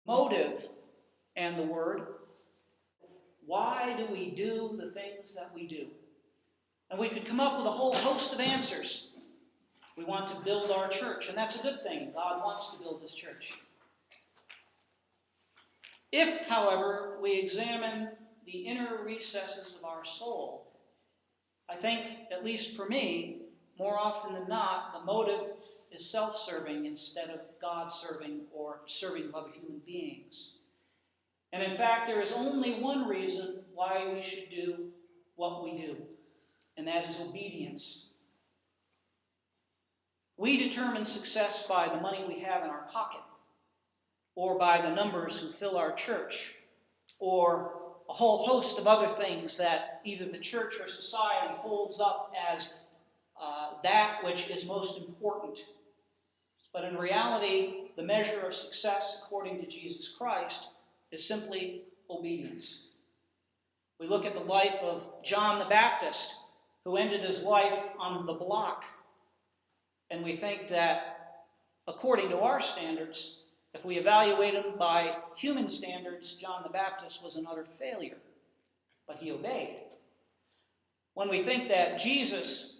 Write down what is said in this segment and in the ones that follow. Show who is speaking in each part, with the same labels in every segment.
Speaker 1: motive and the word. Why do we do the things that we do? And we could come up with a whole host of answers. We want to build our church, and that's a good thing. God wants to build his church. If, however, we examine the inner recesses of our soul, I think, at least for me, more often than not, the motive is self-serving instead of God-serving or serving other human beings. And in fact, there is only one reason why we should do what we do, and that is obedience. We determine success by the money we have in our pocket, or by the numbers who fill our church, or a whole host of other things that either the church or society holds up as that which is most important. But in reality, the measure of success, according to Jesus Christ, is simply obedience. We look at the life of John the Baptist, who ended his life on the block, and we think that, according to our standards, if we evaluate him by human standards, John the Baptist was an utter failure, but he obeyed. When we think that Jesus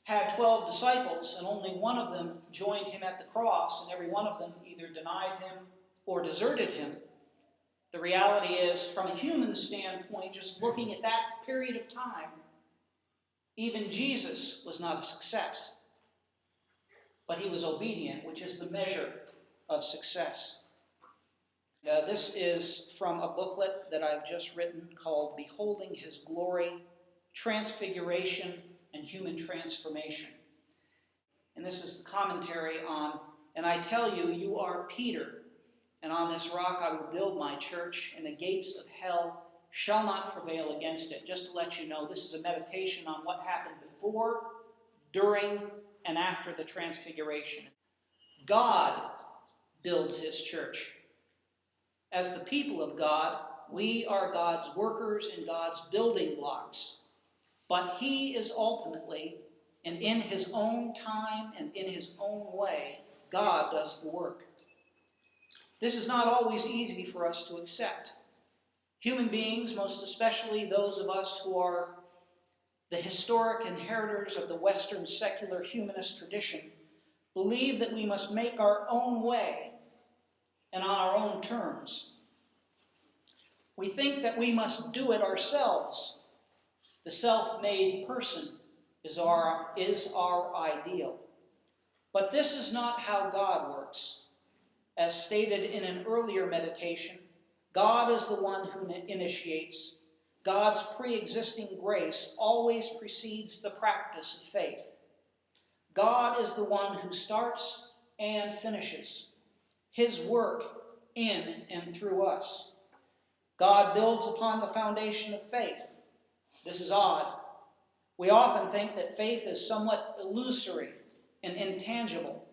Speaker 1: had 12 disciples and only one of them joined him at the cross, and every one of them either denied him or deserted him, the reality is, from a human standpoint, just looking at that period of time, even Jesus was not a success. But he was obedient, which is the measure of success. This is from a booklet that I've just written called Beholding His Glory, Transfiguration, and Human Transformation. And this is the commentary on, "And I tell you, you are Peter, and on this rock I will build my church, and the gates of hell shall not prevail against it." Just to let you know, this is a meditation on what happened before, during, and after the Transfiguration. God builds his church. As the people of God, we are God's workers and God's building blocks. But he is ultimately, and in his own time and in his own way, God does the work. This is not always easy for us to accept. Human beings, most especially those of us who are the historic inheritors of the Western secular humanist tradition, believe that we must make our own way and on our own terms. We think that we must do it ourselves. The self-made person is our ideal. But this is not how God works. As stated in an earlier meditation, God is the one who initiates. God's pre-existing grace always precedes the practice of faith. God is the one who starts and finishes his work in and through us. God builds upon the foundation of faith. This is odd. We often think that faith is somewhat illusory and intangible.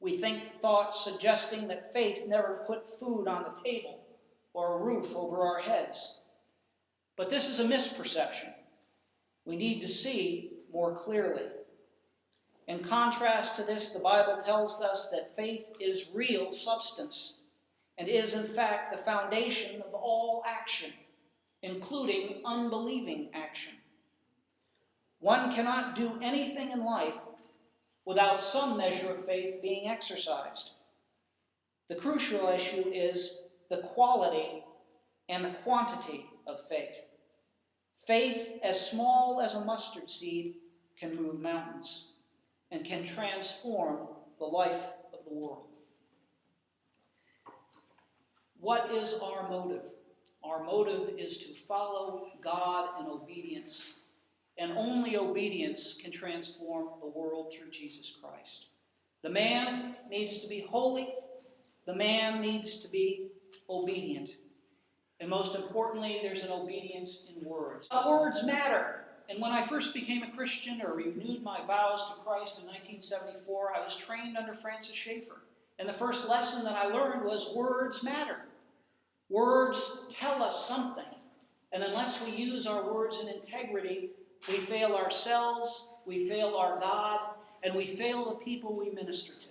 Speaker 1: We think thoughts suggesting that faith never put food on the table or a roof over our heads. But this is a misperception. We need to see more clearly. In contrast to this, the Bible tells us that faith is real substance and is in fact the foundation of all action, including unbelieving action. One cannot do anything in life without some measure of faith being exercised. The crucial issue is the quality and the quantity of faith. Faith as small as a mustard seed can move mountains and can transform the life of the world. What is our motive? Our motive is to follow God in obedience, and only obedience can transform the world through Jesus Christ. The man needs to be holy. The man needs to be obedient. And most importantly, there's an obedience in words. Words matter. And when I first became a Christian or renewed my vows to Christ in 1974, I was trained under Francis Schaeffer. And the first lesson that I learned was words matter. Words tell us something. And unless we use our words in integrity, we fail ourselves, we fail our God, and we fail the people we minister to.